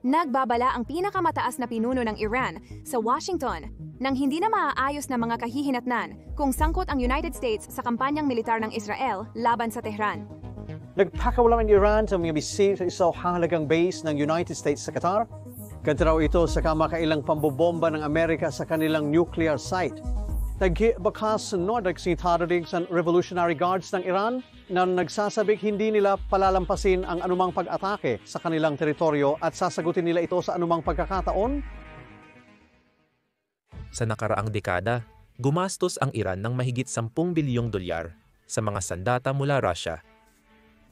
Nagbabala ang pinakamataas na pinuno ng Iran sa Washington nang hindi na maaayos na mga kahihinatnan kung sangkot ang United States sa kampanyang militar ng Israel laban sa Tehran. Nagpakawalan ng Iran sa mga bisita sa isang halagang base ng United States sa Qatar. Ganito raw ito sa kamakailang pambobomba ng Amerika sa kanilang nuclear site. Nagbakas sunod ang sinitadalig sa Revolutionary Guards ng Iran na nagsasabik hindi nila palalampasin ang anumang pag-atake sa kanilang teritoryo at sasagutin nila ito sa anumang pagkakataon. Sa nakaraang dekada, gumastos ang Iran ng mahigit 10 bilyong dolyar sa mga sandata mula Russia.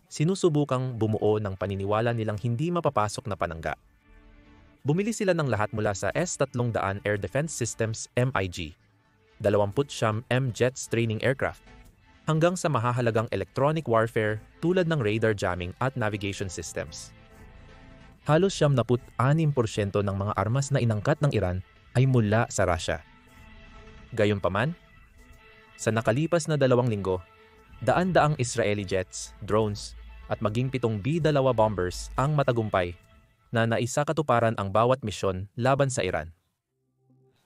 Sinusubukang bumuo ng paniniwala nilang hindi mapapasok na panangga. Bumili sila ng lahat mula sa S-300 Air Defense Systems MiG, 29 M-Jets training aircraft, hanggang sa mahahalagang electronic warfare tulad ng radar jamming at navigation systems. Halos 76% ng mga armas na inangkat ng Iran ay mula sa Russia. Gayunpaman, sa nakalipas na 2 linggo, daan-daang Israeli jets, drones, at maging 7 B-2 bombers ang matagumpay na naisakatuparan ang bawat misyon laban sa Iran.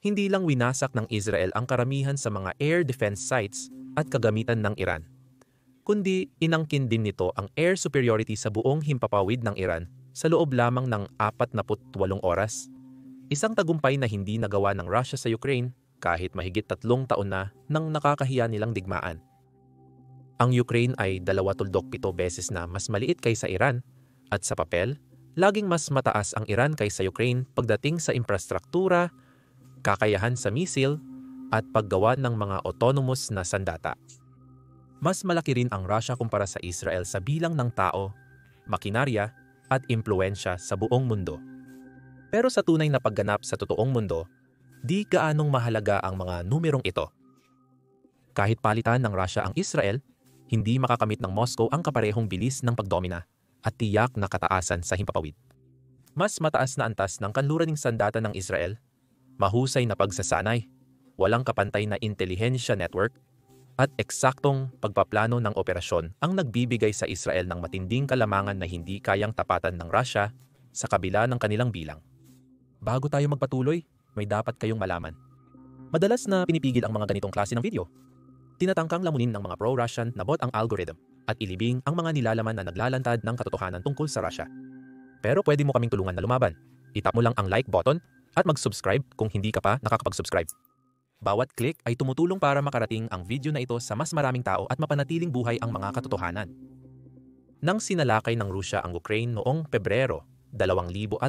Hindi lang winasak ng Israel ang karamihan sa mga air defense sites at kagamitan ng Iran, kundi inangkin din nito ang air superiority sa buong himpapawid ng Iran sa loob lamang ng 48 oras. Isang tagumpay na hindi nagawa ng Russia sa Ukraine kahit mahigit 3 taon na nang nakakahiya nilang digmaan. Ang Ukraine ay 27 beses na mas maliit kaysa Iran at sa papel, laging mas mataas ang Iran kaysa Ukraine pagdating sa infrastruktura, kakayahan sa misil, at paggawa ng mga autonomous na sandata. Mas malaki rin ang Russia kumpara sa Israel sa bilang ng tao, makinarya, at impluensya sa buong mundo. Pero sa tunay na pagganap sa totoong mundo, di gaanong mahalaga ang mga numerong ito. Kahit palitan ng Russia ang Israel, hindi makakamit ng Moscow ang kaparehong bilis ng pagdomina at tiyak na kataasan sa himpapawid. Mas mataas na antas ng kanluraning sandata ng Israel, mahusay na pagsasanay, walang kapantay na intelihensya network, at eksaktong pagpaplano ng operasyon ang nagbibigay sa Israel ng matinding kalamangan na hindi kayang tapatan ng Russia sa kabila ng kanilang bilang. Bago tayo magpatuloy, may dapat kayong malaman. Madalas na pinipigil ang mga ganitong klase ng video. Tinatangkang lamunin ng mga pro-Russian na bot ang algorithm at ilibing ang mga nilalaman na naglalantad ng katotohanan tungkol sa Russia. Pero pwede mo kaming tulungan na lumaban. Itap mo lang ang like button at mag-subscribe kung hindi ka pa nakakapag-subscribe. Bawat click ay tumutulong para makarating ang video na ito sa mas maraming tao at mapanatiling buhay ang mga katotohanan. Nang sinalakay ng Russia ang Ukraine noong Pebrero 2022,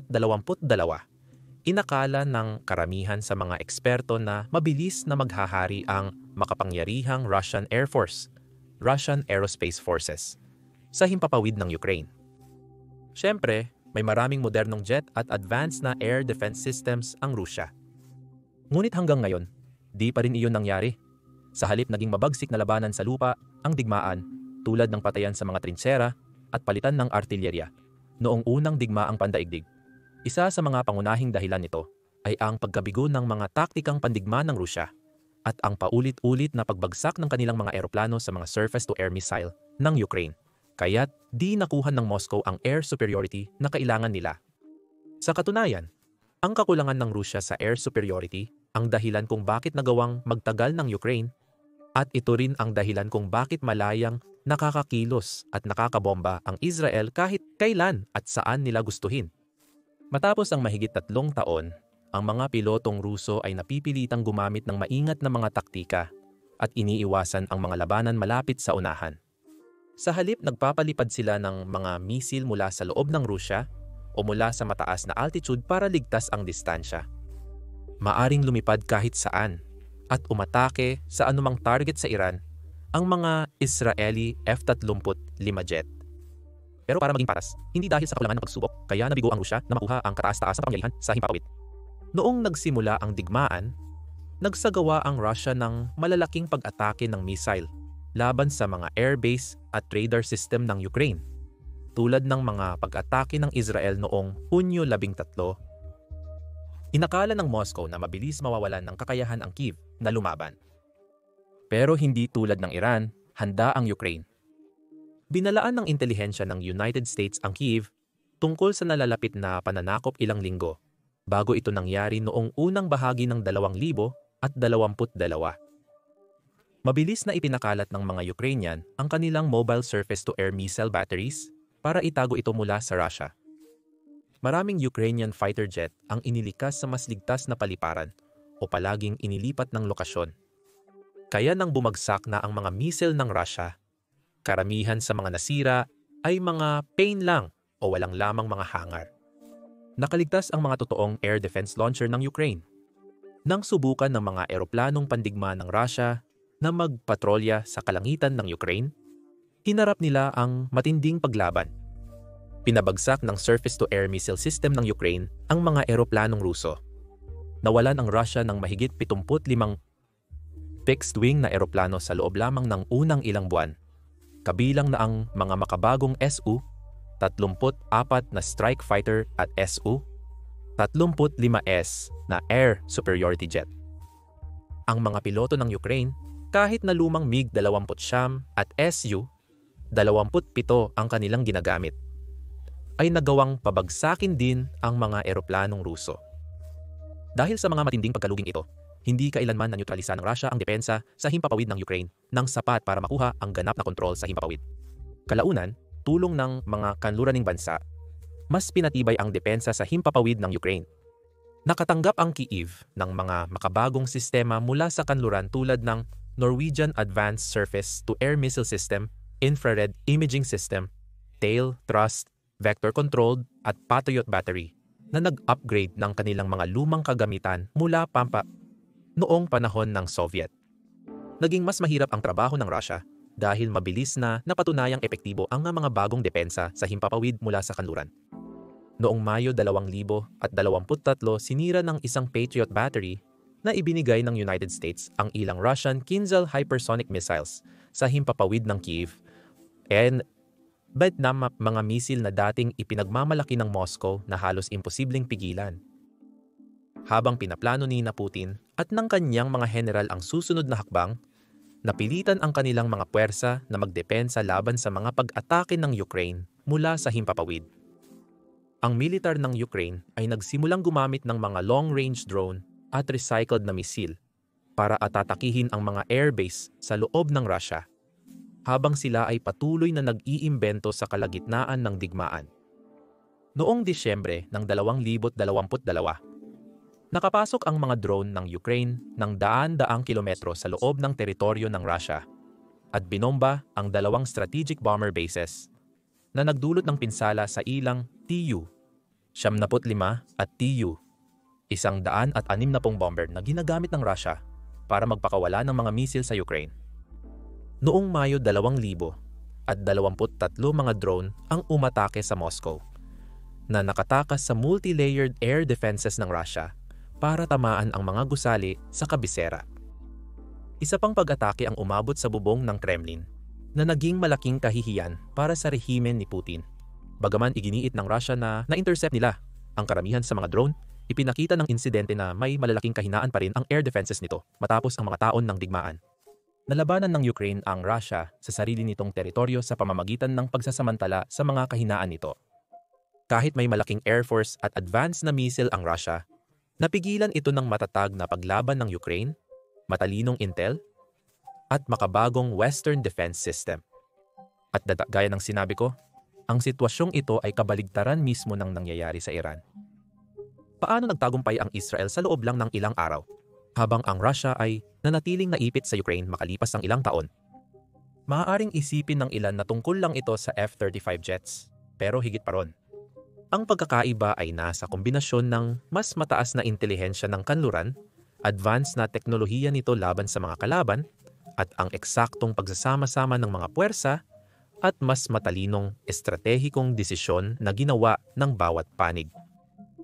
inakala ng karamihan sa mga eksperto na mabilis na maghahari ang makapangyarihang Russian Air Force, Russian Aerospace Forces, sa himpapawid ng Ukraine. Siyempre, may maraming modernong jet at advanced na air defense systems ang Russia. Ngunit hanggang ngayon, di pa rin iyon nangyari. Sa halip naging mabagsik na labanan sa lupa ang digmaan tulad ng patayan sa mga trintsera at palitan ng artilyerya noong unang digmaang pandaigdig. Isa sa mga pangunahing dahilan nito ay ang pagkabigo ng mga taktikang pandigma ng Russia at ang paulit-ulit na pagbagsak ng kanilang mga eroplano sa mga surface-to-air missile ng Ukraine. Kaya't di nakuha ng Moscow ang air superiority na kailangan nila. Sa katunayan, ang kakulangan ng Russia sa air superiority ang dahilan kung bakit nagawang magtagal ng Ukraine at ito rin ang dahilan kung bakit malayang nakakakilos at nakakabomba ang Israel kahit kailan at saan nila gustuhin. Matapos ang mahigit 3 taon, ang mga pilotong Ruso ay napipilitang gumamit ng maingat na mga taktika at iniiwasan ang mga labanan malapit sa unahan. Sa halip nagpapalipad sila ng mga misil mula sa loob ng Russia o mula sa mataas na altitude para ligtas ang distansya. Maaring lumipad kahit saan at umatake sa anumang target sa Iran ang mga Israeli F-35 jet. Pero para maging patas, hindi dahil sa kakulangan ng pagsubok, kaya nabigo ang Russia na makuha ang kataas-taas na pangyarihan sa himpapawid. Noong nagsimula ang digmaan, nagsagawa ang Russia ng malalaking pag-atake ng missile laban sa mga airbase at radar system ng Ukraine, tulad ng mga pag-atake ng Israel noong Hunyo 13. Inakala ng Moscow na mabilis mawawalan ng kakayahan ang Kyiv na lumaban. Pero hindi tulad ng Iran, handa ang Ukraine. Binalaan ng intelihensya ng United States ang Kyiv tungkol sa nalalapit na pananakop ilang linggo bago ito nangyari noong unang bahagi ng 2022. Mabilis na ipinakalat ng mga Ukrainian ang kanilang mobile surface-to-air missile batteries para itago ito mula sa Russia. Maraming Ukrainian fighter jet ang inilikas sa mas ligtas na paliparan o palaging inilipat ng lokasyon. Kaya nang bumagsak na ang mga missile ng Russia, karamihan sa mga nasira ay mga pain lang o walang lamang mga hangar. Nakaligtas ang mga totoong air defense launcher ng Ukraine. Nang subukan ng mga eroplanong pandigma ng Russia na magpatrolya sa kalangitan ng Ukraine, hinarap nila ang matinding paglaban. Pinabagsak ng surface-to-air missile system ng Ukraine ang mga eroplanong Ruso. Nawalan ang Russia ng mahigit 75 fixed-wing na eroplano sa loob lamang ng unang ilang buwan, kabilang na ang mga makabagong Su-34 na strike fighter at Su-35S na air superiority jet. Ang mga piloto ng Ukraine, kahit na lumang MiG-29 at Su-27 ang kanilang ginagamit, ay nagawang pabagsakin din ang mga eroplanong Ruso. Dahil sa mga matinding pagkaluging ito, hindi kailanman na-neutralisa ng Russia ang depensa sa himpapawid ng Ukraine nang sapat para makuha ang ganap na kontrol sa himpapawid. Kalaunan, tulong ng mga kanluraning bansa, mas pinatibay ang depensa sa himpapawid ng Ukraine. Nakatanggap ang Kyiv ng mga makabagong sistema mula sa kanluran tulad ng Norwegian Advanced Surface-to-Air Missile System, Infrared Imaging System, Tail, Thrust, Vector-Controlled at Patriot Battery na nag-upgrade ng kanilang mga lumang kagamitan mula noong panahon ng Soviet. Naging mas mahirap ang trabaho ng Russia dahil mabilis na napatunayang epektibo ang mga bagong depensa sa himpapawid mula sa kanluran. Noong Mayo 2023, sinira ng isang Patriot battery na ibinigay ng United States ang ilang Russian Kinzhal hypersonic missiles sa himpapawid ng Kyiv na mga misil na dating ipinagmamalaki ng Moscow na halos imposibleng pigilan. Habang pinaplano ni Putin at ng kanyang mga general ang susunod na hakbang, napilitan ang kanilang mga puwersa na magdepensa laban sa mga pag-atake ng Ukraine mula sa himpapawid. Ang militar ng Ukraine ay nagsimulang gumamit ng mga long-range drone at recycled na misil para atatakihin ang mga airbase sa loob ng Russia, habang sila ay patuloy na nag-iimbento sa kalagitnaan ng digmaan. Noong Disyembre ng 2022, nakapasok ang mga drone ng Ukraine ng daan-daang kilometro sa loob ng teritoryo ng Russia at binomba ang 2 strategic bomber bases na nagdulot ng pinsala sa ilang Tu-75 at Tu-160 bomber na ginagamit ng Russia para magpakawala ng mga misil sa Ukraine. Noong Mayo 2023 mga drone ang umatake sa Moscow na nakatakas sa multi-layered air defenses ng Russia para tamaan ang mga gusali sa kabisera. Isa pang pag-atake ang umabot sa bubong ng Kremlin na naging malaking kahihiyan para sa rehimen ni Putin. Bagaman iginiit ng Russia na na-intercept nila ang karamihan sa mga drone, ipinakita ng insidente na may malalaking kahinaan pa rin ang air defenses nito matapos ang mga taon ng digmaan. Nalabanan ng Ukraine ang Russia sa sarili nitong teritoryo sa pamamagitan ng pagsasamantala sa mga kahinaan nito. Kahit may malaking air force at advanced na missile ang Russia, napigilan ito ng matatag na paglaban ng Ukraine, matalinong intel, at makabagong Western defense system. At gaya ng sinabi ko, ang sitwasyong ito ay kabaligtaran mismo ng nangyayari sa Iran. Paano nagtagumpay ang Israel sa loob lang ng ilang araw, habang ang Russia ay nanatiling naipit sa Ukraine makalipas ang ilang taon? Maaaring isipin ng ilan na tungkol lang ito sa F-35 jets, pero higit pa ron. Ang pagkakaiba ay nasa kombinasyon ng mas mataas na intelihensya ng kanluran, advanced na teknolohiya nito laban sa mga kalaban, at ang eksaktong pagsasama-sama ng mga puwersa at mas matalinong estratehikong desisyon na ginawa ng bawat panig.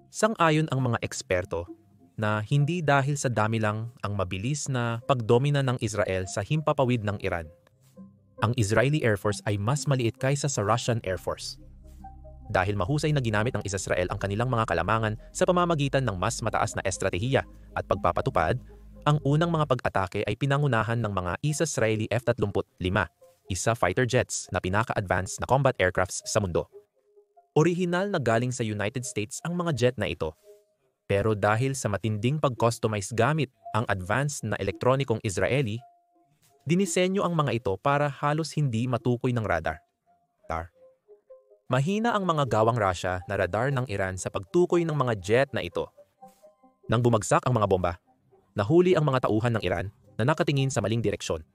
Sang-ayon ang mga eksperto na hindi dahil sa dami lang ang mabilis na pagdomina ng Israel sa himpapawid ng Iran. Ang Israeli Air Force ay mas maliit kaysa sa Russian Air Force. Dahil mahusay na ginamit ng Israel ang kanilang mga kalamangan sa pamamagitan ng mas mataas na estratehiya at pagpapatupad, ang unang mga pag-atake ay pinangunahan ng mga Israeli F-35, isa fighter jets na pinaka-advanced na combat aircrafts sa mundo. Orihinal na galing sa United States ang mga jet na ito. Pero dahil sa matinding pag-customize gamit ang advanced na elektronikong Israeli, dinisenyo ang mga ito para halos hindi matukoy ng radar. Mahina ang mga gawang Russia na radar ng Iran sa pagtukoy ng mga jet na ito. Nang bumagsak ang mga bomba, nahuli ang mga tauhan ng Iran na nakatingin sa maling direksyon.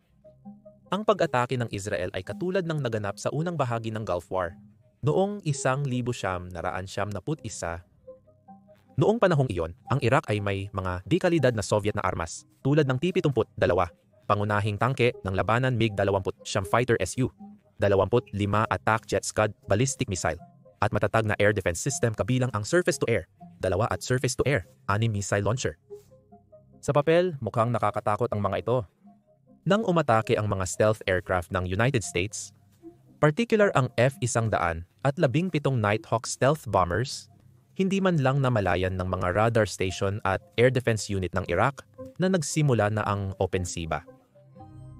Ang pag-atake ng Israel ay katulad ng naganap sa unang bahagi ng Gulf War, noong 1991. Noong panahong iyon, ang Iraq ay may mga dekalidad na Soviet na armas tulad ng T-72, pangunahing tangke ng labanan MiG-20 Fighter Su, 25 attack jet Scud ballistic missile, at matatag na air defense system kabilang ang surface-to-air, 2 at surface-to-air, 6 missile launcher. Sa papel, mukhang nakakatakot ang mga ito. Nang umatake ang mga stealth aircraft ng United States, particular ang F-100 at 17 Nighthawk stealth bombers, hindi man lang namalayan ng mga radar station at air defense unit ng Iraq na nagsimula na ang opensiba.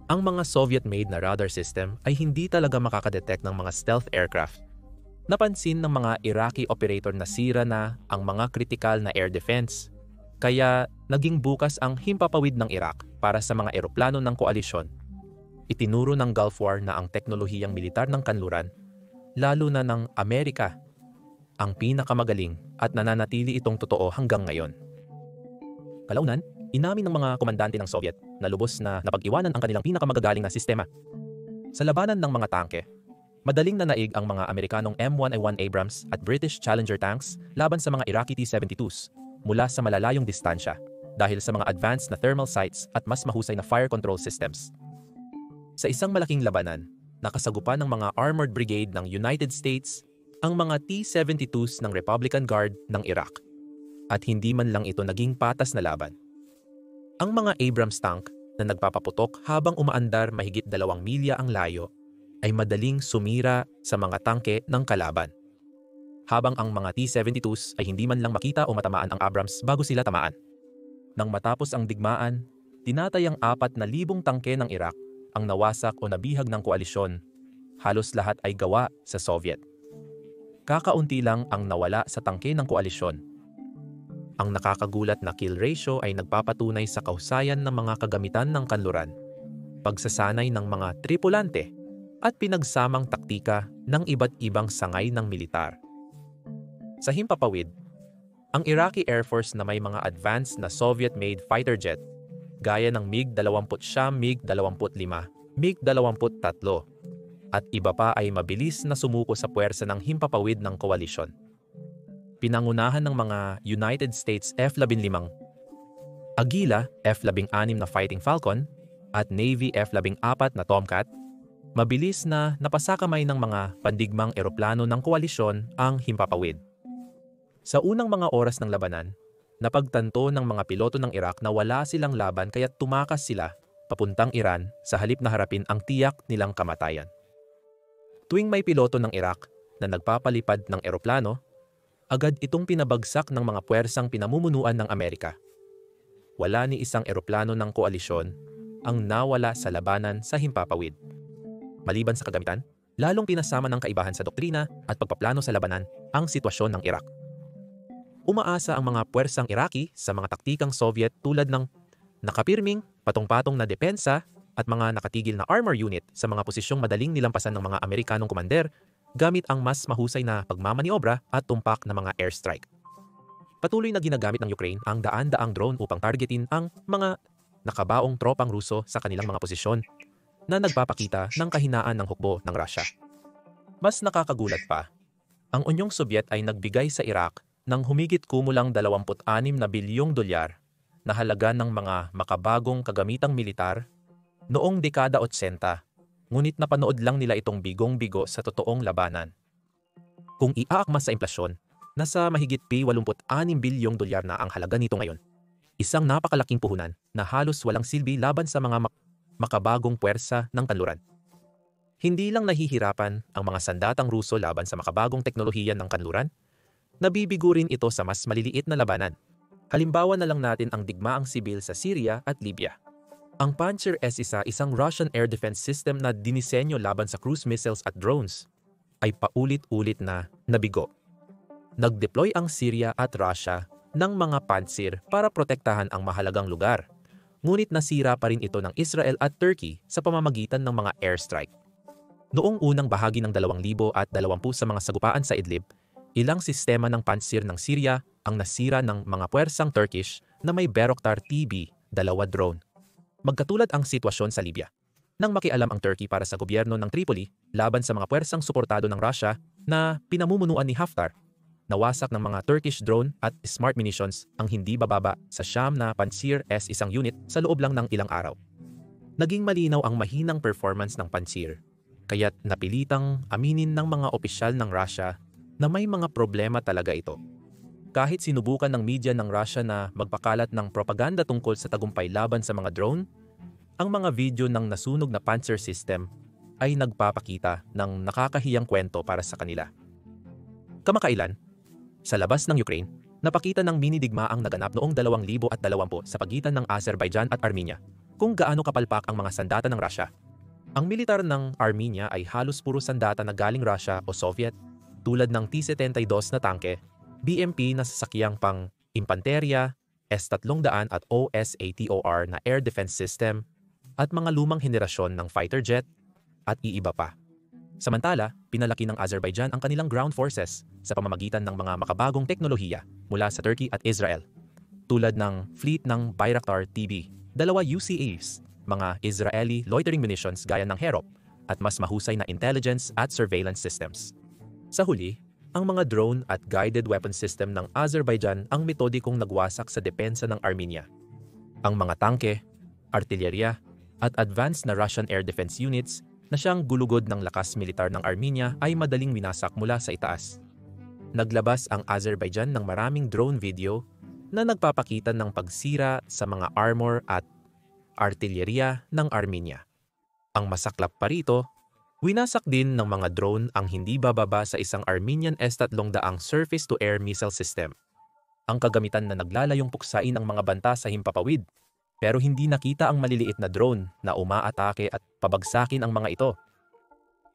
Ang mga Soviet-made na radar system ay hindi talaga makakadetect ng mga stealth aircraft. Napansin ng mga Iraqi operator na sira na ang mga kritikal na air defense, kaya naging bukas ang himpapawid ng Iraq para sa mga eroplano ng koalisyon. Itinuro ng Gulf War na ang teknolohiyang militar ng kanluran, lalo na ng Amerika, ang pinakamagaling at nananatili itong totoo hanggang ngayon. Kalaunan, inamin ng mga komandante ng Soviet na lubos na napag-iwanan ang kanilang pinakamagagaling na sistema. Sa labanan ng mga tangke, madaling nanaig ang mga Amerikanong M1A1 Abrams at British Challenger tanks laban sa mga Iraqi T-72s mula sa malalayong distansya dahil sa mga advanced na thermal sights at mas mahusay na fire control systems. Sa isang malaking labanan, nakasagupan ng mga Armored Brigade ng United States ang mga T-72s ng Republican Guard ng Iraq, at hindi man lang ito naging patas na laban. Ang mga Abrams tank na nagpapaputok habang umaandar mahigit 2 milya ang layo ay madaling sumira sa mga tangke ng kalaban, habang ang mga T-72s ay hindi man lang makita o matamaan ang Abrams bago sila tamaan. Nang matapos ang digmaan, tinatayang 4,000 tangke ng Iraq ang nawasak o nabihag ng koalisyon. Halos lahat ay gawa sa Soviet. Kakaunti lang ang nawala sa tangke ng koalisyon. Ang nakakagulat na kill ratio ay nagpapatunay sa kahusayan ng mga kagamitan ng kanluran, pagsasanay ng mga tripulante, at pinagsamang taktika ng iba't ibang sangay ng militar. Sa himpapawid, ang Iraqi Air Force na may mga advanced na Soviet-made fighter jet, gaya ng MiG-29, MiG-25, MiG-23, at iba pa ay mabilis na sumuko sa puwersa ng himpapawid ng koalisyon. Pinangunahan ng mga United States F-15, Agila F-16 na Fighting Falcon, at Navy F-14 na Tomcat, mabilis na napasakamay ng mga pandigmang eroplano ng koalisyon ang himpapawid. Sa unang mga oras ng labanan, napagtanto ng mga piloto ng Iraq na wala silang laban kaya tumakas sila papuntang Iran sa halip na harapin ang tiyak nilang kamatayan. Tuwing may piloto ng Iraq na nagpapalipad ng eroplano, agad itong pinabagsak ng mga puwersang pinamumunuan ng Amerika. Wala ni isang eroplano ng koalisyon ang nawala sa labanan sa himpapawid. Maliban sa kagamitan, lalong pinasama ng kaibahan sa doktrina at pagpaplano sa labanan ang sitwasyon ng Iraq. Umaasa ang mga puwersang Iraqi sa mga taktikang Soviet tulad ng nakapirming, patong-patong na depensa at mga nakatigil na armor unit sa mga posisyong madaling nilampasan ng mga Amerikanong komander gamit ang mas mahusay na pagmamaniobra at tumpak na mga airstrike. Patuloy na ginagamit ng Ukraine ang daan-daang drone upang targetin ang mga nakabaong tropang Ruso sa kanilang mga posisyon na nagpapakita ng kahinaan ng hukbo ng Russia. Mas nakakagulat pa, ang Unyong Sobyet ay nagbigay sa Iraq ng humigit kumulang $26 na bilyong na halaga ng mga makabagong kagamitang militar noong dekada 80, ngunit napanood lang nila itong bigong-bigo sa totoong labanan. Kung iaakma sa inflasyon, nasa mahigit $86 bilyong na ang halaga nito ngayon. Isang napakalaking puhunan na halos walang silbi laban sa mga makabagong puwersa ng kanluran. Hindi lang nahihirapan ang mga sandatang Ruso laban sa makabagong teknolohiya ng kanluran, nabibigo rin ito sa mas maliliit na labanan. Halimbawa na lang natin ang digmaang sibil sa Syria at Libya. Ang Pantsir S-1, isang Russian air defense system na dinisenyo laban sa cruise missiles at drones, ay paulit-ulit na nabigo. Nag-deploy ang Syria at Russia ng mga pansir para protektahan ang mahalagang lugar. Ngunit nasira pa rin ito ng Israel at Turkey sa pamamagitan ng mga airstrike. Noong unang bahagi ng 2020 sa mga sagupaan sa Idlib, ilang sistema ng pansir ng Syria ang nasira ng mga puwersang Turkish na may Bayraktar TB-2 drone. Magkatulad ang sitwasyon sa Libya. Nang makialam ang Turkey para sa gobyerno ng Tripoli laban sa mga puwersang suportado ng Russia na pinamumunuan ni Haftar, nawasak ng mga Turkish drone at smart munitions ang hindi bababa sa siyam na Pansir S-1 unit sa loob lang ng ilang araw. Naging malinaw ang mahinang performance ng Pansir, kaya't napilitang aminin ng mga opisyal ng Russia na may mga problema talaga ito. Kahit sinubukan ng media ng Russia na magpakalat ng propaganda tungkol sa tagumpay laban sa mga drone, ang mga video ng nasunog na Panzer system ay nagpapakita ng nakakahiyang kwento para sa kanila. Kamakailan, sa labas ng Ukraine, napakita ng mini-digmaang naganap noong 2020 sa pagitan ng Azerbaijan at Armenia kung gaano kapalpak ang mga sandata ng Russia. Ang militar ng Armenia ay halos puro sandata na galing Russia o Soviet, tulad ng T-72 na tangke, BMP na sasakyang pang impanterya, S-300 at OS-ATOR na air defense system, at mga lumang henerasyon ng fighter jet, at iiba pa. Samantala, pinalaki ng Azerbaijan ang kanilang ground forces sa pamamagitan ng mga makabagong teknolohiya mula sa Turkey at Israel, tulad ng fleet ng Bayraktar TB, 2 UCAs, mga Israeli loitering munitions gaya ng Herop, at mas mahusay na intelligence at surveillance systems. Sa huli, ang mga drone at guided weapon system ng Azerbaijan ang metodikong nagwasak sa depensa ng Armenia. Ang mga tangke, artilerya, at advanced na Russian air defense units na siyang gulugod ng lakas militar ng Armenia ay madaling winasak mula sa itaas. Naglabas ang Azerbaijan ng maraming drone video na nagpapakita ng pagsira sa mga armor at artilerya ng Armenia. Ang masaklap pa rito, winasak din ng mga drone ang hindi bababa sa isang Armenian S-300 surface-to-air missile system. Ang kagamitan na naglalayong puksain ang mga banta sa himpapawid, pero hindi nakita ang maliliit na drone na umaatake at pabagsakin ang mga ito.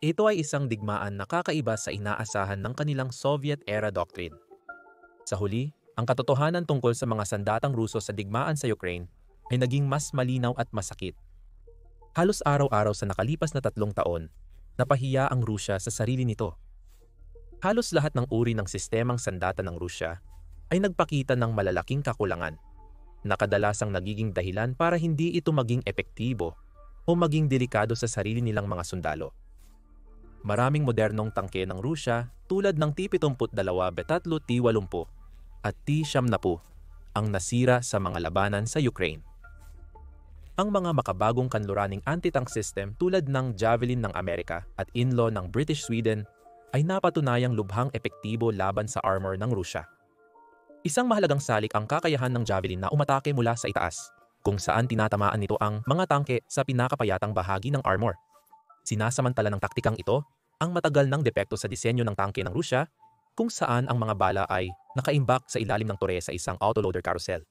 Ito ay isang digmaan na kakaiba sa inaasahan ng kanilang Soviet-era doctrine. Sa huli, ang katotohanan tungkol sa mga sandatang Ruso sa digmaan sa Ukraine ay naging mas malinaw at masakit. Halos araw-araw sa nakalipas na 3 taon, napahiya ang Rusya sa sarili nito. Halos lahat ng uri ng sistemang sandata ng Rusya ay nagpakita ng malalaking kakulangan, na kadalasang nagiging dahilan para hindi ito maging epektibo o maging delikado sa sarili nilang mga sundalo. Maraming modernong tangke ng Rusya tulad ng T-72, T-80 at T-70 ang nasira sa mga labanan sa Ukraine. Ang mga makabagong kanluraning anti-tank system tulad ng Javelin ng Amerika at Inlo ng British Sweden ay napatunayang lubhang epektibo laban sa armor ng Rusya. Isang mahalagang salik ang kakayahan ng Javelin na umatake mula sa itaas, kung saan tinatamaan nito ang mga tangke sa pinakapayatang bahagi ng armor. Sinasamantala ng taktikang ito ang matagal ng depekto sa disenyo ng tangke ng Rusya, kung saan ang mga bala ay nakaimbak sa ilalim ng tore sa isang autoloader carousel.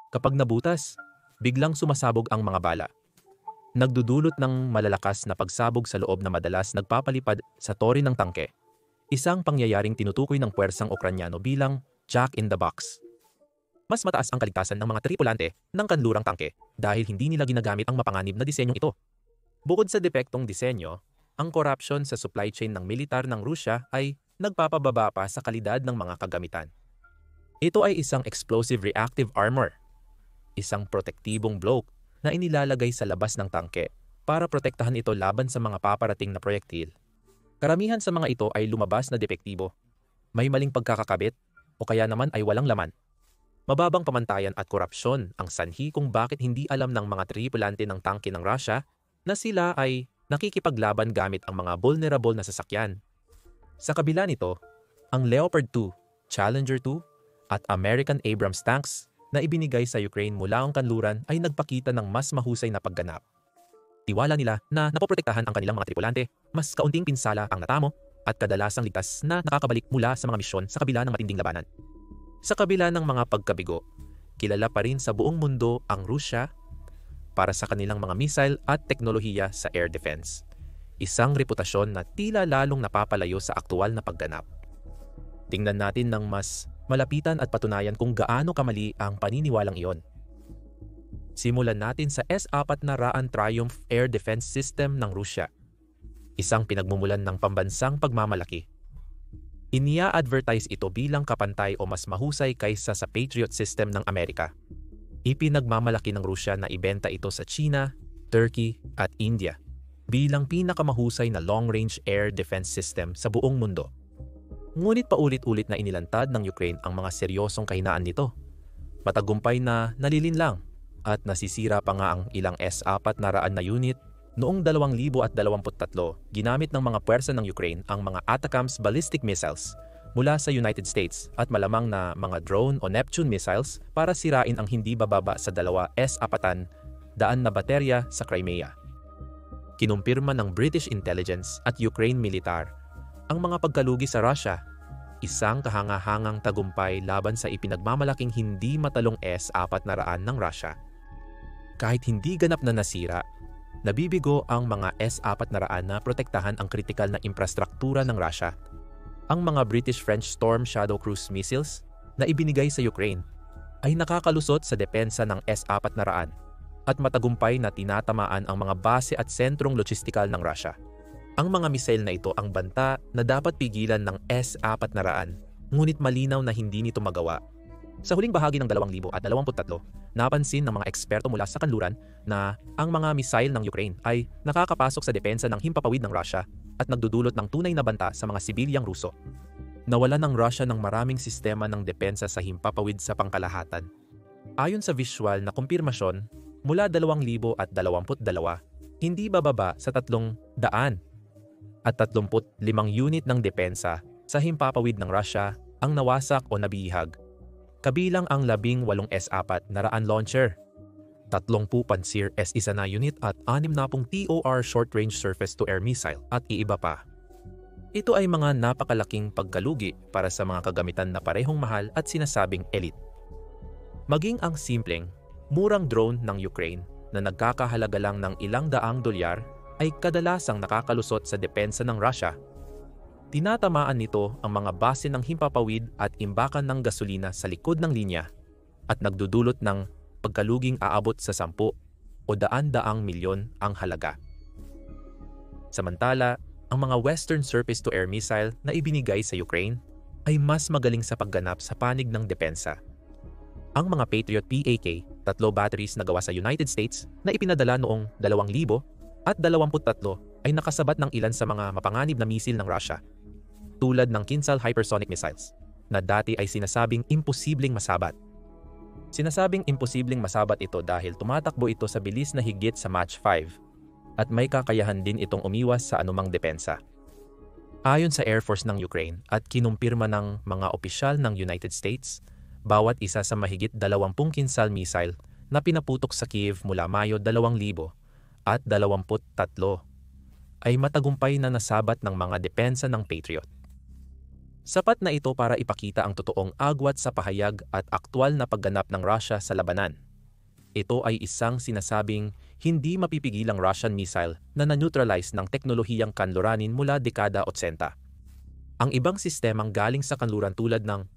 Kapag nabutas, biglang sumasabog ang mga bala. Nagdudulot ng malalakas na pagsabog sa loob na madalas nagpapalipad sa tore ng tangke, isang pangyayaring tinutukoy ng puwersang Ukranyano bilang Jack in the Box. Mas mataas ang kaligtasan ng mga tripulante ng kanlurang tangke dahil hindi nila ginagamit ang mapanganib na disenyong ito. Bukod sa depektong disenyo, ang corruption sa supply chain ng militar ng Rusya ay nagpapababa pa sa kalidad ng mga kagamitan. Ito ay isang explosive reactive armor, isang protektibong bloke na inilalagay sa labas ng tangke para protektahan ito laban sa mga paparating na proyektil. Karamihan sa mga ito ay lumabas na depektibo, may maling pagkakakabit, o kaya naman ay walang laman. Mababang pamantayan at korupsyon ang sanhi kung bakit hindi alam ng mga tripulante ng tangke ng Russia na sila ay nakikipaglaban gamit ang mga vulnerable na sasakyan. Sa kabila nito, ang Leopard 2, Challenger 2 at American Abrams tanks na ibinigay sa Ukraine mula ang kanluran ay nagpakita ng mas mahusay na pagganap. Tiwala nila na napoprotektahan ang kanilang mga tripulante, mas kaunting pinsala ang natamo, at kadalasang ligtas na nakakabalik mula sa mga misyon sa kabila ng matinding labanan. Sa kabila ng mga pagkabigo, kilala pa rin sa buong mundo ang Rusya para sa kanilang mga missile at teknolohiya sa air defense. Isang reputasyon na tila lalong napapalayo sa aktual na pagganap. Tingnan natin ng mas malapitan at patunayan kung gaano kamali ang paniniwalang iyon. Simulan natin sa S-400 Triumph Air Defense System ng Rusya, isang pinagmumulan ng pambansang pagmamalaki. Inia-advertise ito bilang kapantay o mas mahusay kaysa sa Patriot system ng Amerika. Ipinagmamalaki ng Rusya na ibenta ito sa China, Turkey at India bilang pinakamahusay na long-range air defense system sa buong mundo. Ngunit paulit-ulit na inilantad ng Ukraine ang mga seryosong kahinaan nito. Matagumpay na nalilinlang at nasisira pa nga ang ilang S-400 na unit. Noong 2023, ginamit ng mga puwersa ng Ukraine ang mga ATACMS ballistic missiles mula sa United States at malamang na mga drone o Neptune missiles para sirain ang hindi bababa sa 2 S-400 na baterya sa Crimea. Kinumpirma ng British intelligence at Ukraine militar ang mga pagkalugi sa Russia, isang kahangahangang tagumpay laban sa ipinagmamalaking hindi matalong S-400 ng Russia. Kahit hindi ganap na nasira, nabibigo ang mga S-400 na protektahan ang kritikal na infrastruktura ng Russia. Ang mga British-French Storm Shadow cruise missiles na ibinigay sa Ukraine ay nakakalusot sa depensa ng S-400 at matagumpay na tinatamaan ang mga base at sentrong logistikal ng Russia. Ang mga missile na ito ang banta na dapat pigilan ng S-400, ngunit malinaw na hindi nito magawa. Sa huling bahagi ng 2023, napansin ng mga eksperto mula sa kanluran na ang mga missile ng Ukraine ay nakakapasok sa depensa ng himpapawid ng Russia at nagdudulot ng tunay na banta sa mga sibilyang Ruso. Nawala ng Russia ng maraming sistema ng depensa sa himpapawid sa pangkalahatan. Ayon sa visual na kumpirmasyon, mula 2022, hindi bababa sa 335 unit ng depensa sa himpapawid ng Russia ang nawasak o nabihag, kabilang ang 18 S-400 launcher, 30 Pantsir S-1 na unit at 60 TOR short-range surface-to-air missile at iiba pa. Ito ay mga napakalaking pagkalugi para sa mga kagamitan na parehong mahal at sinasabing elite. Maging ang simpleng, murang drone ng Ukraine na nagkakahalaga lang ng ilang daang dolyar ay kadalasang nakakalusot sa depensa ng Russia. Tinatamaan nito ang mga base ng himpapawid at imbakan ng gasolina sa likod ng linya at nagdudulot ng pagkaluging aabot sa 10 o daan-daang milyon ang halaga. Samantala, ang mga Western surface-to-air missile na ibinigay sa Ukraine ay mas magaling sa pagganap sa panig ng depensa. Ang mga Patriot PAK, 3 batteries na gawa sa United States na ipinadala noong 2023 ay nakasabat ng ilan sa mga mapanganib na misil ng Russia, tulad ng Kinzhal hypersonic missiles, na dati ay sinasabing imposibleng masabat. Sinasabing imposibleng masabat ito dahil tumatakbo ito sa bilis na higit sa Mach 5 at may kakayahan din itong umiwas sa anumang depensa. Ayon sa Air Force ng Ukraine at kinumpirma ng mga opisyal ng United States, bawat isa sa mahigit 20 Kinzhal missile na pinaputok sa Kiev mula Mayo 2023 ay matagumpay na nasabat ng mga depensa ng Patriot. Sapat na ito para ipakita ang totoong agwat sa pahayag at aktwal na pagganap ng Russia sa labanan. Ito ay isang sinasabing hindi mapipigilang Russian missile na na-neutralize ng teknolohiyang kanluranin mula dekada 80. Ang ibang sistemang galing sa kanluran tulad ng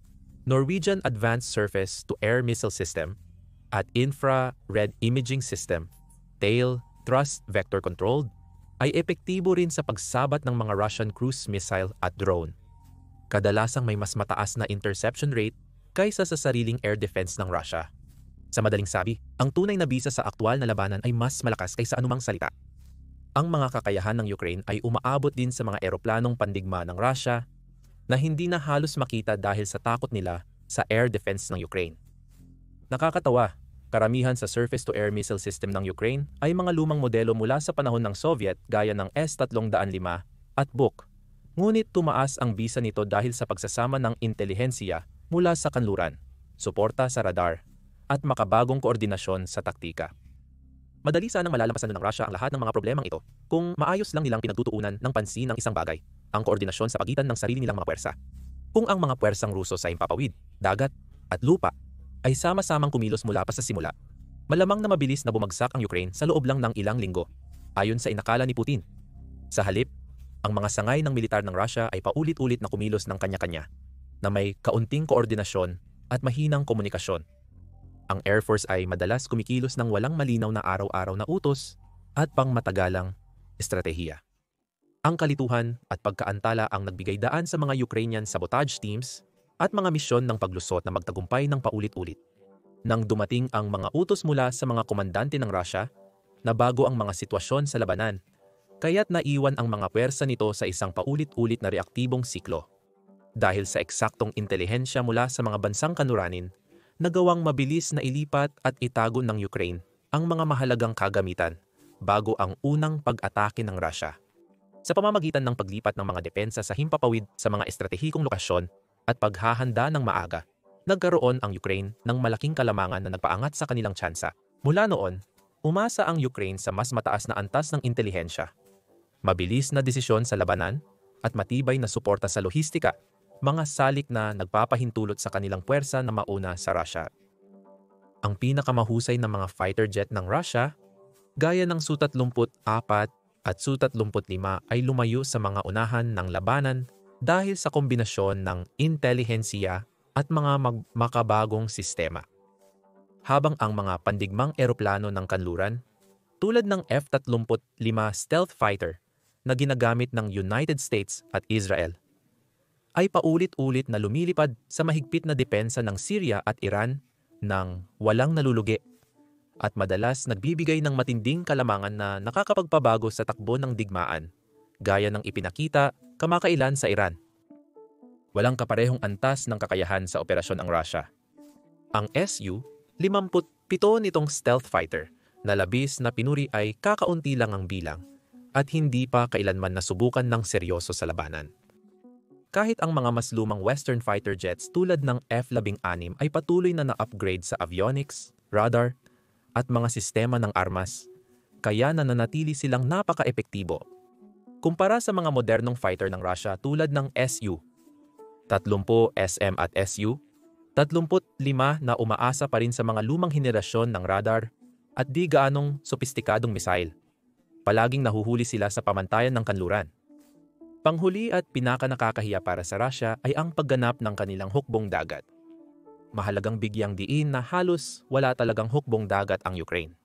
Norwegian Advanced Surface-to-Air Missile System at Infrared Imaging System, TAIL, Thrust Vector Controlled, ay epektibo rin sa pagsabat ng mga Russian cruise missile at drone. Kadalasang may mas mataas na interception rate kaysa sa sariling air defense ng Russia. Sa madaling sabi, ang tunay na bisa sa aktwal na labanan ay mas malakas kaysa anumang salita. Ang mga kakayahan ng Ukraine ay umaabot din sa mga eroplanong pandigma ng Russia na hindi na halos makita dahil sa takot nila sa air defense ng Ukraine. Nakakatawa, karamihan sa surface-to-air missile system ng Ukraine ay mga lumang modelo mula sa panahon ng Soviet gaya ng S-305 at Buk. Ngunit tumaas ang bisa nito dahil sa pagsasama ng intelihensiya mula sa kanluran, suporta sa radar, at makabagong koordinasyon sa taktika. Madali sanang malalampasan ng Russia ang lahat ng mga problemang ito kung maayos lang nilang pinagtutuunan ng pansin ng isang bagay, ang koordinasyon sa pagitan ng sarili nilang mga puwersa. Kung ang mga puwersang Ruso sa himpapawid, dagat, at lupa ay sama-samang kumilos mula pa sa simula, malamang na mabilis na bumagsak ang Ukraine sa loob lang ng ilang linggo, ayon sa inakala ni Putin. Sa halip, ang mga sangay ng militar ng Russia ay paulit-ulit na kumilos ng kanya-kanya. na may kaunting koordinasyon at mahinang komunikasyon. Ang Air Force ay madalas kumikilos ng walang malinaw na araw-araw na utos at pangmatagalang estratehiya. Ang kalituhan at pagkaantala ang nagbigay daan sa mga Ukrainian sabotage teams at mga misyon ng paglusot na magtagumpay ng paulit-ulit. Nang dumating ang mga utos mula sa mga komandante ng Russia, nabago ang mga sitwasyon sa labanan, kaya't naiwan ang mga pwersa nito sa isang paulit-ulit na reaktibong siklo. Dahil sa eksaktong intelihensya mula sa mga bansang kanluranin, nagawang mabilis na ilipat at itago ng Ukraine ang mga mahalagang kagamitan bago ang unang pag-atake ng Russia. Sa pamamagitan ng paglipat ng mga depensa sa himpapawid sa mga estratehikong lokasyon at paghahanda ng maaga, nagkaroon ang Ukraine ng malaking kalamangan na nagpaangat sa kanilang tsansa. Mula noon, umasa ang Ukraine sa mas mataas na antas ng intelihensya, mabilis na desisyon sa labanan, at matibay na suporta sa lohistika, mga salik na nagpapahintulot sa kanilang puwersa na mauna sa Russia. Ang pinakamahusay na mga fighter jet ng Russia, gaya ng Su-34 at Su-35 ay lumayo sa mga unahan ng labanan dahil sa kombinasyon ng intelihensiya at mga makabagong sistema. Habang ang mga pandigmang eroplano ng kanluran, tulad ng F-35 stealth fighter na ginagamit ng United States at Israel, ay paulit-ulit na lumilipad sa mahigpit na depensa ng Syria at Iran nang walang nalulugi, at madalas nagbibigay ng matinding kalamangan na nakakapagpabago sa takbo ng digmaan, gaya ng ipinakita kamakailan sa Iran. Walang kaparehong antas ng kakayahan sa operasyon ang Russia. Ang Su-57 nitong stealth fighter na labis na pinuri ay kakaunti lang ang bilang at hindi pa kailanman nasubukan ng seryoso sa labanan. Kahit ang mga mas lumang Western fighter jets tulad ng F-16 ay patuloy na na-upgrade sa avionics, radar, at mga sistema ng armas, kaya nananatili silang napaka-epektibo. Kumpara sa mga modernong fighter ng Russia tulad ng Su-30 SM at Su-35 na umaasa pa rin sa mga lumang henerasyon ng radar at di gaanong sopistikadong misail. Palaging nahuhuli sila sa pamantayan ng kanluran. Panghuli at pinakanakakahiya para sa Russia ay ang pagganap ng kanilang hukbong dagat. Mahalagang bigyang diin na halos wala talagang hukbong dagat ang Ukraine.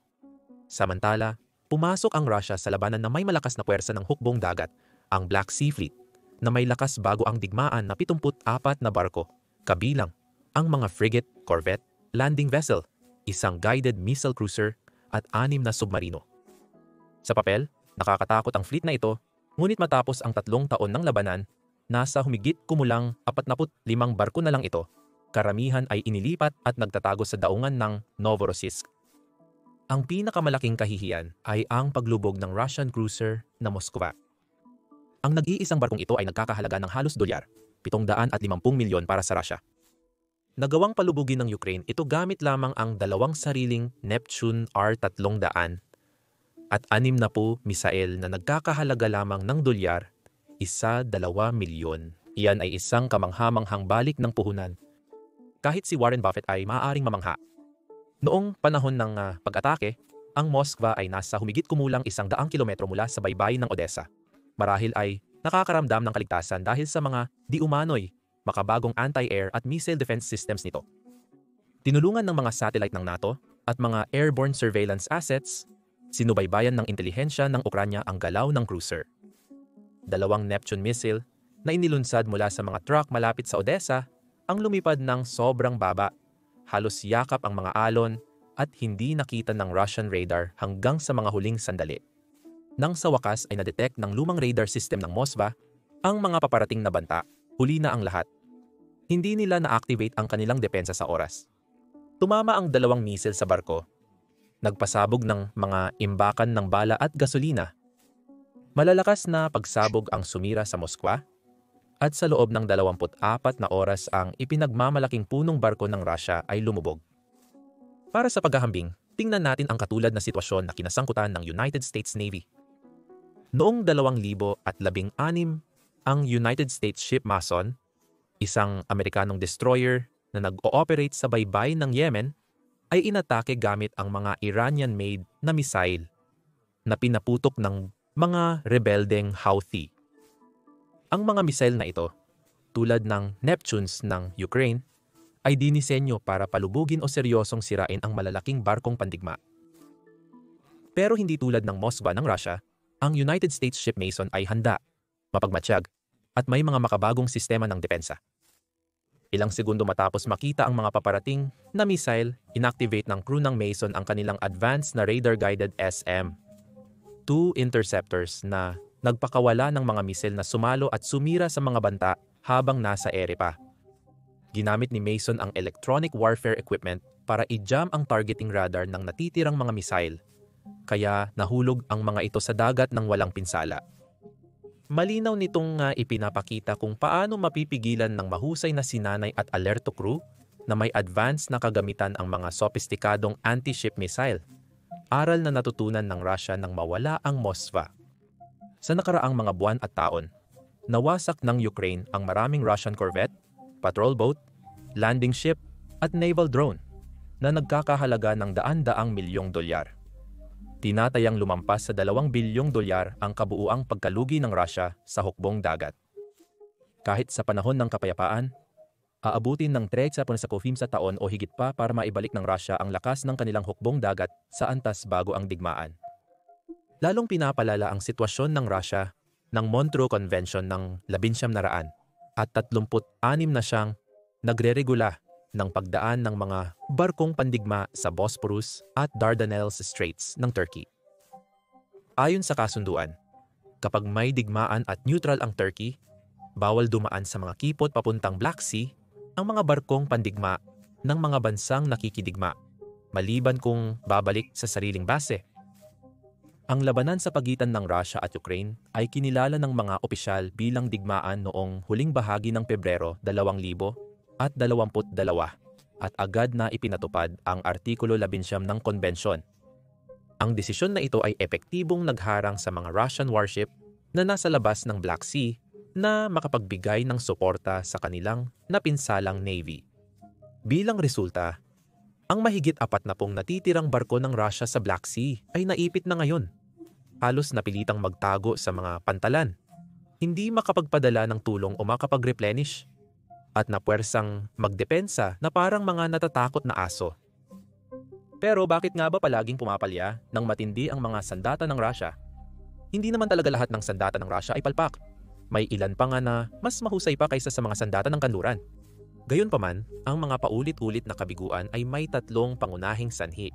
Samantala, pumasok ang Russia sa labanan na may malakas na puwersa ng hukbong dagat, ang Black Sea Fleet, na may lakas bago ang digmaan na 74 na barko, kabilang ang mga frigate, corvette, landing vessel, isang guided missile cruiser, at 6 na submarino. Sa papel, nakakatakot ang fleet na ito, ngunit matapos ang 3 taon ng labanan, nasa humigit kumulang 45 barko na lang ito. Karamihan ay inilipat at nagtatago sa daungan ng Novorossiysk. Ang pinakamalaking kahihiyan ay ang paglubog ng Russian cruiser na Moskva. Ang nag-iisang barkong ito ay nagkakahalaga ng halos $750 milyon para sa Russia. Nagawang palubugin ng Ukraine ito gamit lamang ang 2 sariling Neptune R-300 at 60 misail na nagkakahalaga lamang ng $1-2 milyon. Iyan ay isang kamanghamanghang balik ng puhunan. Kahit si Warren Buffett ay maaaring mamangha. Noong panahon ng pag-atake, ang Moskva ay nasa humigit kumulang 100 kilometro mula sa baybayin ng Odessa. Marahil ay nakakaramdam ng kaligtasan dahil sa mga di-umano'y makabagong anti-air at missile defense systems nito. Tinulungan ng mga satellite ng NATO at mga airborne surveillance assets, sinubaybayan ng intelihensya ng Ukranya ang galaw ng cruiser. 2 Neptune missile na inilunsad mula sa mga truck malapit sa Odessa ang lumipad ng sobrang baba, halos yakap ang mga alon at hindi nakita ng Russian radar hanggang sa mga huling sandali. Nang sa wakas ay na-detect ng lumang radar system ng Moskva ang mga paparating na banta, huli na ang lahat. Hindi nila na-activate ang kanilang depensa sa oras. Tumama ang 2 missile sa barko. Nagpasabog ng mga imbakan ng bala at gasolina. Malalakas na pagsabog ang sumira sa Moskwa, at sa loob ng 24 na oras ang ipinagmamalaking punong barko ng Russia ay lumubog. Para sa paghahambing, tingnan natin ang katulad na sitwasyon na kinasangkutan ng United States Navy. Noong 2016, ang United States Ship Mason, isang Amerikanong destroyer na nag-ooperate sa baybayin ng Yemen, ay inatake gamit ang mga Iranian-made na missile na pinaputok ng mga rebeldeng Houthi. Ang mga missile na ito tulad ng Neptunes ng Ukraine, ay dinisenyo para palubugin o seryosong sirain ang malalaking barkong pandigma. Pero hindi tulad ng Moskva ng Russia, ang United States Ship Mason ay handa, mapagmatsyag, at may mga makabagong sistema ng depensa. Ilang segundo matapos makita ang mga paparating na missile, inactivate ng crew ng Mason ang kanilang advanced na radar-guided SM-2 interceptors na nagpakawala ng mga misil na sumalo at sumira sa mga banta habang nasa ere pa. Ginamit ni Mason ang electronic warfare equipment para i-jam ang targeting radar ng natitirang mga missile, kaya nahulog ang mga ito sa dagat ng walang pinsala. Malinaw nitong ipinapakita kung paano mapipigilan ng mahusay na sinanay at alerto crew na may advanced na kagamitan ang mga sopistikadong anti-ship missile. Aral na natutunan ng Russia nang mawala ang Moskva. Sa nakaraang mga buwan at taon, nawasak ng Ukraine ang maraming Russian corvette, patrol boat, landing ship at naval drone na nagkakahalaga ng daan-daang milyong dolyar. Tinatayang lumampas sa 2 bilyong dolyar ang kabuuang pagkalugi ng Russia sa hukbong dagat. Kahit sa panahon ng kapayapaan, aabutin ng 30 sa taon o higit pa para maibalik ng Russia ang lakas ng kanilang hukbong dagat sa antas bago ang digmaan. Lalong pinapalala ang sitwasyon ng Russia ng Montreux Convention ng 1900 at 36 na siyang nagreregula ng pagdaan ng mga barkong pandigma sa Bosphorus at Dardanelles Straits ng Turkey. Ayon sa kasunduan, kapag may digmaan at neutral ang Turkey, bawal dumaan sa mga kipot papuntang Black Sea ang mga barkong pandigma ng mga bansang nakikidigma, maliban kung babalik sa sariling base. Ang labanan sa pagitan ng Russia at Ukraine ay kinilala ng mga opisyal bilang digmaan noong huling bahagi ng Pebrero 2022 at agad na ipinatupad ang Artikulo 11 ng konbensyon. Ang desisyon na ito ay epektibong nagharang sa mga Russian warship na nasa labas ng Black Sea na makapagbigay ng suporta sa kanilang napinsalang navy. Bilang resulta, ang mahigit 40 natitirang barko ng Russia sa Black Sea ay naipit na ngayon. Halos napilitang magtago sa mga pantalan, hindi makapagpadala ng tulong o makapag-replenish, at napuwersang magdepensa na parang mga natatakot na aso. Pero bakit nga ba palaging pumapalya ng matindi ang mga sandata ng Russia? Hindi naman talaga lahat ng sandata ng Russia ay palpak. May ilan pa nga na mas mahusay pa kaysa sa mga sandata ng kanluran. Gayunpaman, ang mga paulit-ulit na kabiguan ay may 3 pangunahing sanhi.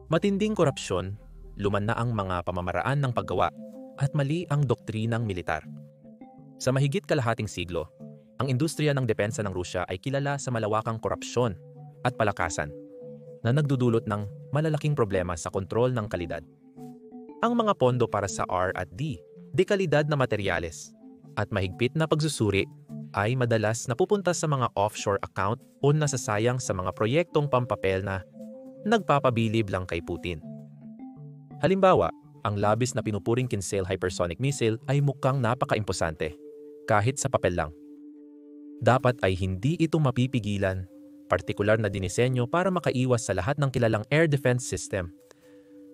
Matinding korupsyon, luman na ang mga pamamaraan ng paggawa, at mali ang doktrinang militar. Sa mahigit kalahating siglo, ang industriya ng depensa ng Rusya ay kilala sa malawakang korupsyon at palakasan na nagdudulot ng malalaking problema sa kontrol ng kalidad. Ang mga pondo para sa R&D, dekalidad na materyales, at mahigpit na pagsusuri ay madalas napupunta sa mga offshore account o nasasayang sa mga proyektong pampapel na nagpapabilib lang kay Putin. Halimbawa, ang labis na pinupuring Kinsale hypersonic missile ay mukhang napaka-imposante, kahit sa papel lang. Dapat ay hindi ito mapipigilan, partikular na dinisenyo para makaiwas sa lahat ng kilalang air defense system.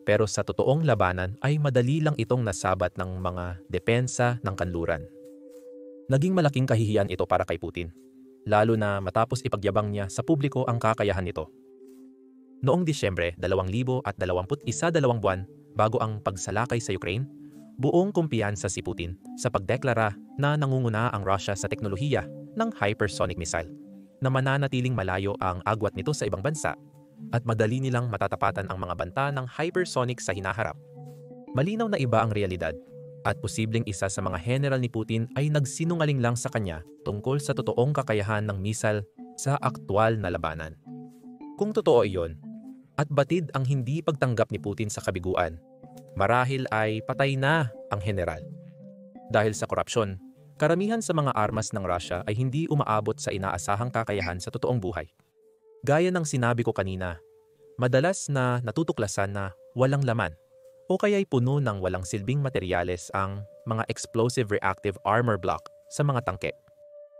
Pero sa totoong labanan ay madali lang itong nasabat ng mga depensa ng kanluran. Naging malaking kahihiyan ito para kay Putin, lalo na matapos ipagyabang niya sa publiko ang kakayahan nito. Noong Disyembre 2021, 2 buwan bago ang pagsalakay sa Ukraine, buong kumpiyansa si Putin sa pagdeklara na nangunguna ang Russia sa teknolohiya ng hypersonic missile na mananatiling malayo ang agwat nito sa ibang bansa at madali nilang matatapatan ang mga banta ng hypersonic sa hinaharap. Malinaw na iba ang realidad at posibleng isa sa mga general ni Putin ay nagsinungaling lang sa kanya tungkol sa totoong kakayahan ng missile sa aktwal na labanan. Kung totoo iyon, at batid ang hindi pagtanggap ni Putin sa kabiguan, marahil ay patay na ang general. Dahil sa korupsyon, karamihan sa mga armas ng Russia ay hindi umaabot sa inaasahang kakayahan sa totoong buhay. Gaya ng sinabi ko kanina, madalas na natutuklasan na walang laman o kaya'y puno ng walang silbing materyales ang mga explosive reactive armor block sa mga tangke.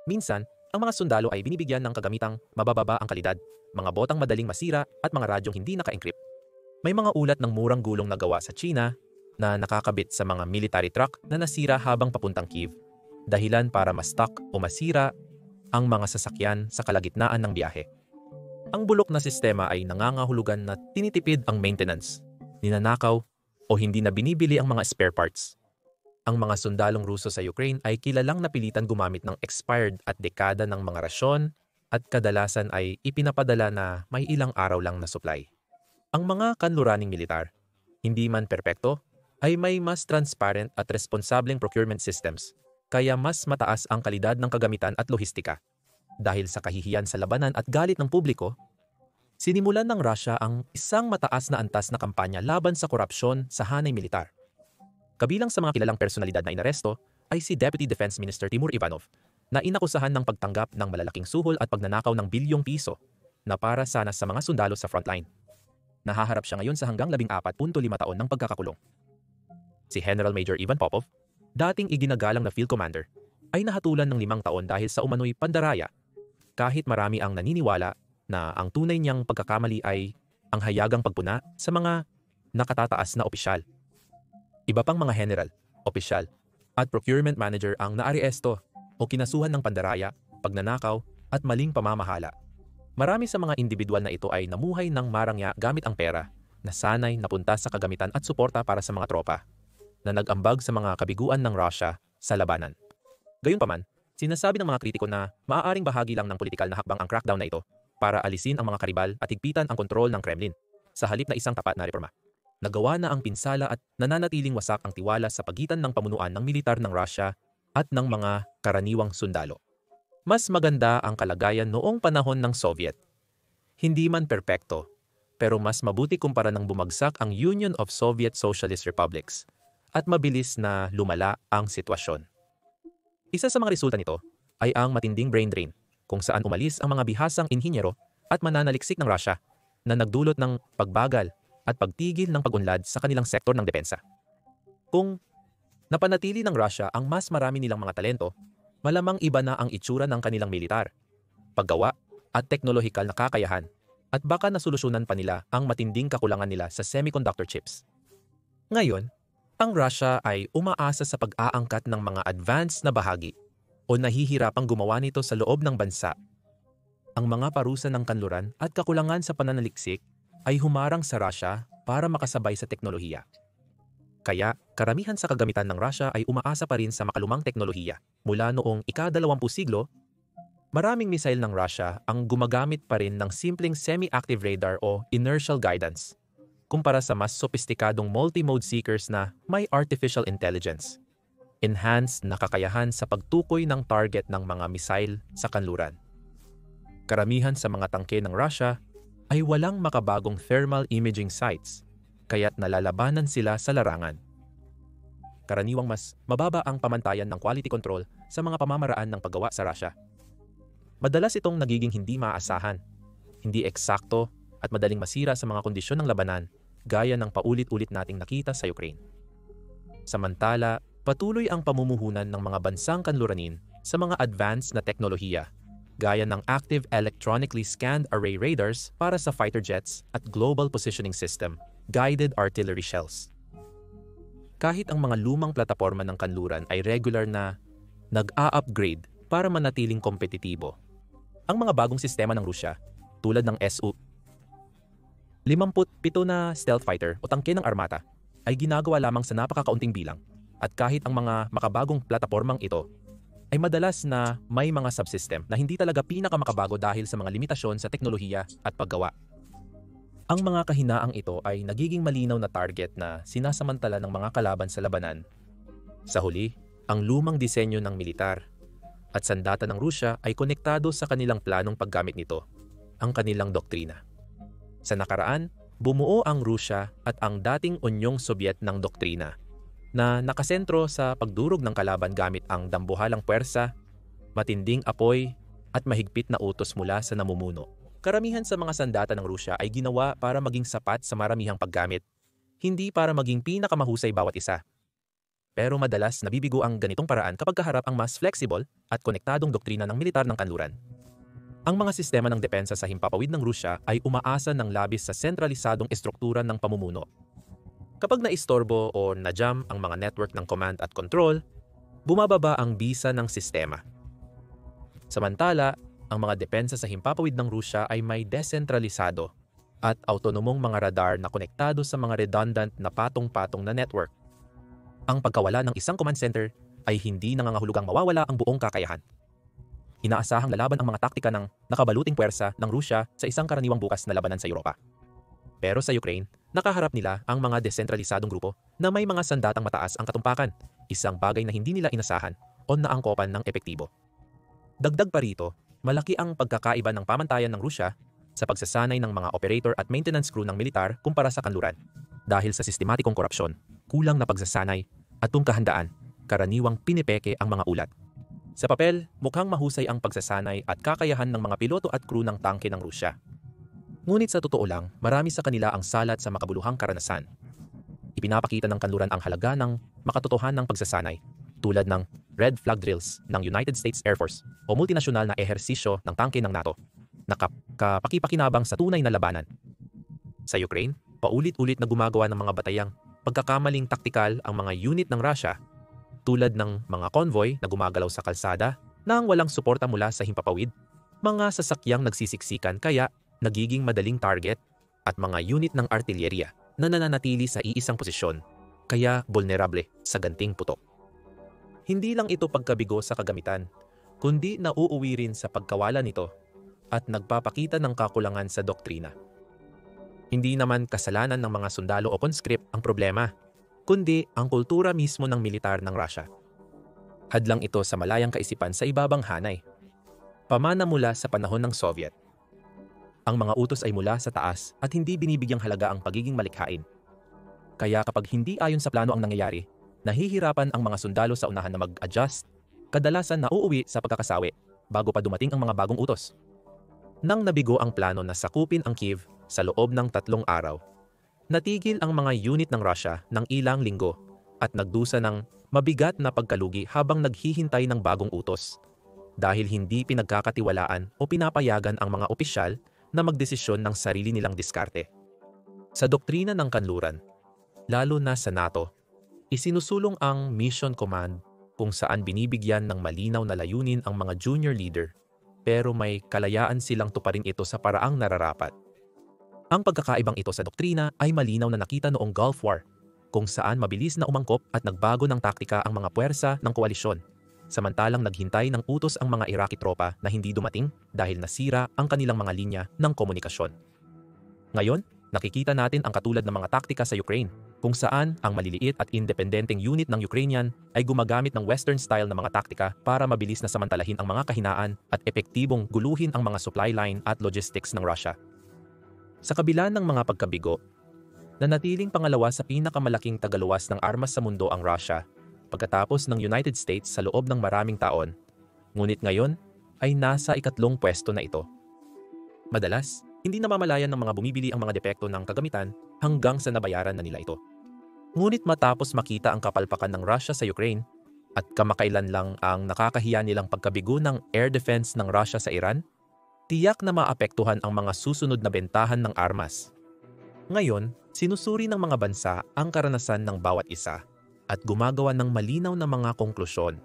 Minsan, ang mga sundalo ay binibigyan ng kagamitang mabababa ang kalidad, mga botang madaling masira at mga radyong hindi naka-encrypt. May mga ulat ng murang gulong na gawa sa China na nakakabit sa mga military truck na nasira habang papuntang Kyiv dahilan para ma-stuck o masira ang mga sasakyan sa kalagitnaan ng biyahe. Ang bulok na sistema ay nangangahulugan na tinitipid ang maintenance, ninanakaw o hindi na binibili ang mga spare parts. Ang mga sundalong Ruso sa Ukraine ay kilalang napilitan gumamit ng expired at dekada ng mga rasyon at kadalasan ay ipinapadala na may ilang araw lang na supply. Ang mga kanluraning militar, hindi man perpekto, ay may mas transparent at responsableng procurement systems, kaya mas mataas ang kalidad ng kagamitan at lohistika. Dahil sa kahihiyan sa labanan at galit ng publiko, sinimulan ng Russia ang isang mataas na antas na kampanya laban sa korupsyon sa hanay militar. Kabilang sa mga kilalang personalidad na inaresto ay si Deputy Defense Minister Timur Ivanov, na inakusahan ng pagtanggap ng malalaking suhol at pagnanakaw ng bilyong piso na para sana sa mga sundalo sa frontline. Nahaharap siya ngayon sa hanggang 14.5 taon ng pagkakakulong. Si General Major Ivan Popov, dating iginagalang na field commander, ay nahatulan ng 5 taon dahil sa umano'y pandaraya, kahit marami ang naniniwala na ang tunay niyang pagkakamali ay ang hayagang pagpuna sa mga nakatataas na opisyal. Iba pang mga general, opisyal, at procurement manager ang naaresto o kinasuhan ng pandaraya, pagnanakaw, at maling pamamahala. Marami sa mga individual na ito ay namuhay ng marangya gamit ang pera na sanay napunta sa kagamitan at suporta para sa mga tropa na nag-ambag sa mga kabiguan ng Russia sa labanan. Gayunpaman, sinasabi ng mga kritiko na maaaring bahagi lang ng politikal na hakbang ang crackdown na ito para alisin ang mga karibal at higpitan ang kontrol ng Kremlin sa halip na isang tapat na reforma. Nagawa na ang pinsala at nananatiling wasak ang tiwala sa pagitan ng pamunuan ng militar ng Russia at ng mga karaniwang sundalo. Mas maganda ang kalagayan noong panahon ng Soviet. Hindi man perpekto, pero mas mabuti kumpara ng bumagsak ang Union of Soviet Socialist Republics at mabilis na lumala ang sitwasyon. Isa sa mga resulta nito ay ang matinding brain drain, kung saan umalis ang mga bihasang inhinyero at mananaliksik ng Russia na nagdulot ng pagbagal at pagtigil ng pag-unlad sa kanilang sektor ng depensa. Kung napanatili ng Russia ang mas marami nilang mga talento, malamang iba na ang itsura ng kanilang militar, paggawa at teknolohikal na kakayahan, at baka nasolusyonan pa nila ang matinding kakulangan nila sa semiconductor chips. Ngayon, ang Russia ay umaasa sa pag-aangkat ng mga advanced na bahagi o nahihirapang gumawa nito sa loob ng bansa. Ang mga parusa ng kanluran at kakulangan sa pananaliksik ay humarang sa Russia para makasabay sa teknolohiya. Kaya, karamihan sa kagamitan ng Russia ay umaasa pa rin sa makalumang teknolohiya. Mula noong ika-20 siglo, maraming misail ng Russia ang gumagamit pa rin ng simpleng semi-active radar o inertial guidance, kumpara sa mas sopistikadong multi-mode seekers na may artificial intelligence, enhanced na kakayahan sa pagtukoy ng target ng mga misail sa kanluran. Karamihan sa mga tangke ng Russia ay walang makabagong thermal imaging sights, kaya't nalalabanan sila sa larangan. Karaniwang mas mababa ang pamantayan ng quality control sa mga pamamaraan ng paggawa sa Russia. Madalas itong nagiging hindi maaasahan, hindi eksakto at madaling masira sa mga kondisyon ng labanan, gaya ng paulit-ulit nating nakita sa Ukraine. Samantala, patuloy ang pamumuhunan ng mga bansang kanluranin sa mga advanced na teknolohiya, gaya ng active electronically scanned array radars para sa fighter jets at global positioning system, guided artillery shells. Kahit ang mga lumang plataporma ng kanluran ay regular na nag-a-upgrade para manatiling kompetitibo, ang mga bagong sistema ng Rusya, tulad ng Su-57 na stealth fighter o tangke ng armata, ay ginagawa lamang sa napakakaunting bilang, at kahit ang mga makabagong platapormang ito ay madalas na may mga subsystem na hindi talaga pinakamakabago dahil sa mga limitasyon sa teknolohiya at paggawa. Ang mga kahinaang ito ay nagiging malinaw na target na sinasamantala ng mga kalaban sa labanan. Sa huli, ang lumang disenyo ng militar at sandata ng Rusya ay konektado sa kanilang planong paggamit nito, ang kanilang doktrina. Sa nakaraan, bumuo ang Rusya at ang dating Unyong Sobyet ng doktrina na nakasentro sa pagdurog ng kalaban gamit ang dambuhalang puwersa, matinding apoy at mahigpit na utos mula sa namumuno. Karamihan sa mga sandata ng Rusya ay ginawa para maging sapat sa maramihang paggamit, hindi para maging pinakamahusay bawat isa. Pero madalas nabibigo ang ganitong paraan kapag kaharap ang mas flexible at konektadong doktrina ng militar ng kanluran. Ang mga sistema ng depensa sa himpapawid ng Rusya ay umaasa ng labis sa sentralisadong estruktura ng pamumuno. Kapag naistorbo o na-jam ang mga network ng command at control, bumababa ang bisa ng sistema. Samantala, ang mga depensa sa himpapawid ng Rusya ay may desentralisado at autonomong mga radar na konektado sa mga redundant na patong-patong na network. Ang pagkawala ng isang command center ay hindi nangangahulugang mawawala ang buong kakayahan. Inaasahang lalaban ang mga taktika ng nakabaluting puwersa ng Rusya sa isang karaniwang bukas na labanan sa Europa. Pero sa Ukraine, nakaharap nila ang mga desentralisadong grupo na may mga sandatang mataas ang katumpakan, isang bagay na hindi nila inasahan o naangkopan ng epektibo. Dagdag pa rito, malaki ang pagkakaiba ng pamantayan ng Rusya sa pagsasanay ng mga operator at maintenance crew ng militar kumpara sa kanluran. Dahil sa sistematikong korupsyon, kulang na pagsasanay at kahandaan, karaniwang pinipeke ang mga ulat. Sa papel, mukhang mahusay ang pagsasanay at kakayahan ng mga piloto at crew ng tangke ng Rusya. Ngunit sa totoo lang, marami sa kanila ang salat sa makabuluhang karanasan. Ipinapakita ng kanluran ang halaga ng makatotohanang pagsasanay, tulad ng Red Flag Drills ng United States Air Force o multinasyonal na ehersisyo ng tangke ng NATO na kapakipakinabang sa tunay na labanan. Sa Ukraine, paulit-ulit na gumagawa ng mga batayang pagkakamaling taktikal ang mga unit ng Russia, tulad ng mga convoy na gumagalaw sa kalsada nang walang suporta mula sa himpapawid, mga sasakyang nagsisiksikan kaya nagiging madaling target, at mga unit ng artilyerya na nananatili sa iisang posisyon, kaya vulnerable sa ganting putok. Hindi lang ito pagkabigo sa kagamitan, kundi nauuwi rin sa pagkawala nito at nagpapakita ng kakulangan sa doktrina. Hindi naman kasalanan ng mga sundalo o conscript ang problema, kundi ang kultura mismo ng militar ng Russia. Hadlang ito sa malayang kaisipan sa ibabang hanay. Pamana mula sa panahon ng Soviet. Ang mga utos ay mula sa taas at hindi binibigyang halaga ang pagiging malikhain. Kaya kapag hindi ayon sa plano ang nangyayari, nahihirapan ang mga sundalo sa unahan na mag-adjust, kadalasan nauuwi sa pagkakasawi bago pa dumating ang mga bagong utos. Nang nabigo ang plano na sakupin ang Kyiv sa loob ng 3 araw, natigil ang mga unit ng Russia ng ilang linggo at nagdusa ng mabigat na pagkalugi habang naghihintay ng bagong utos, dahil hindi pinagkakatiwalaan o pinapayagan ang mga opisyal na magdesisyon ng sarili nilang diskarte. Sa doktrina ng kanluran, lalo na sa NATO, isinusulong ang Mission Command kung saan binibigyan ng malinaw na layunin ang mga junior leader, pero may kalayaan silang tuparin ito sa paraang nararapat. Ang pagkakaibang ito sa doktrina ay malinaw na nakita noong Gulf War, kung saan mabilis na umangkop at nagbago ng taktika ang mga puwersa ng koalisyon, samantalang naghintay ng utos ang mga Iraqi tropa na hindi dumating dahil nasira ang kanilang mga linya ng komunikasyon. Ngayon, nakikita natin ang katulad ng mga taktika sa Ukraine, kung saan ang maliliit at independenteng unit ng Ukrainian ay gumagamit ng Western style na mga taktika para mabilis na samantalahin ang mga kahinaan at epektibong guluhin ang mga supply line at logistics ng Russia. Sa kabila ng mga pagkabigo, nanatiling pangalawa sa pinakamalaking tagaluwas ng armas sa mundo ang Russia, pagkatapos ng United States sa loob ng maraming taon, ngunit ngayon ay nasa ikatlong pwesto na ito. Madalas, hindi namamalayan ng mga bumibili ang mga depekto ng kagamitan hanggang sa nabayaran na nila ito. Ngunit matapos makita ang kapalpakan ng Russia sa Ukraine at kamakailan lang ang nakakahiya nilang pagkabigo ng air defense ng Russia sa Iran, tiyak na maapektuhan ang mga susunod na bentahan ng armas. Ngayon, sinusuri ng mga bansa ang karanasan ng bawat isa at gumagawa ng malinaw na mga konklusyon.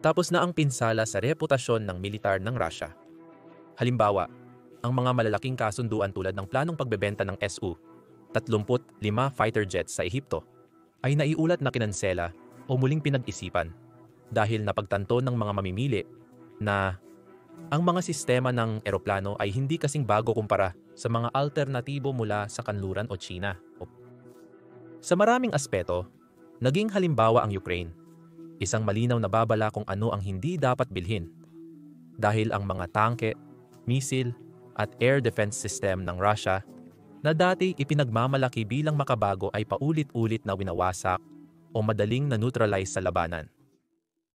Tapos na ang pinsala sa reputasyon ng militar ng Russia. Halimbawa, ang mga malalaking kasunduan tulad ng planong pagbebenta ng Su-35 fighter jets sa Ehipto ay naiulat na kinansela o muling pinag-isipan dahil napagtanto ng mga mamimili na ang mga sistema ng eroplano ay hindi kasing bago kumpara sa mga alternatibo mula sa kanluran o China. Sa maraming aspeto, naging halimbawa ang Ukraine, isang malinaw na babala kung ano ang hindi dapat bilhin, dahil ang mga tangke, misil, at air defense system ng Russia na dati ipinagmamalaki bilang makabago ay paulit-ulit na winawasak o madaling na-neutralize sa labanan.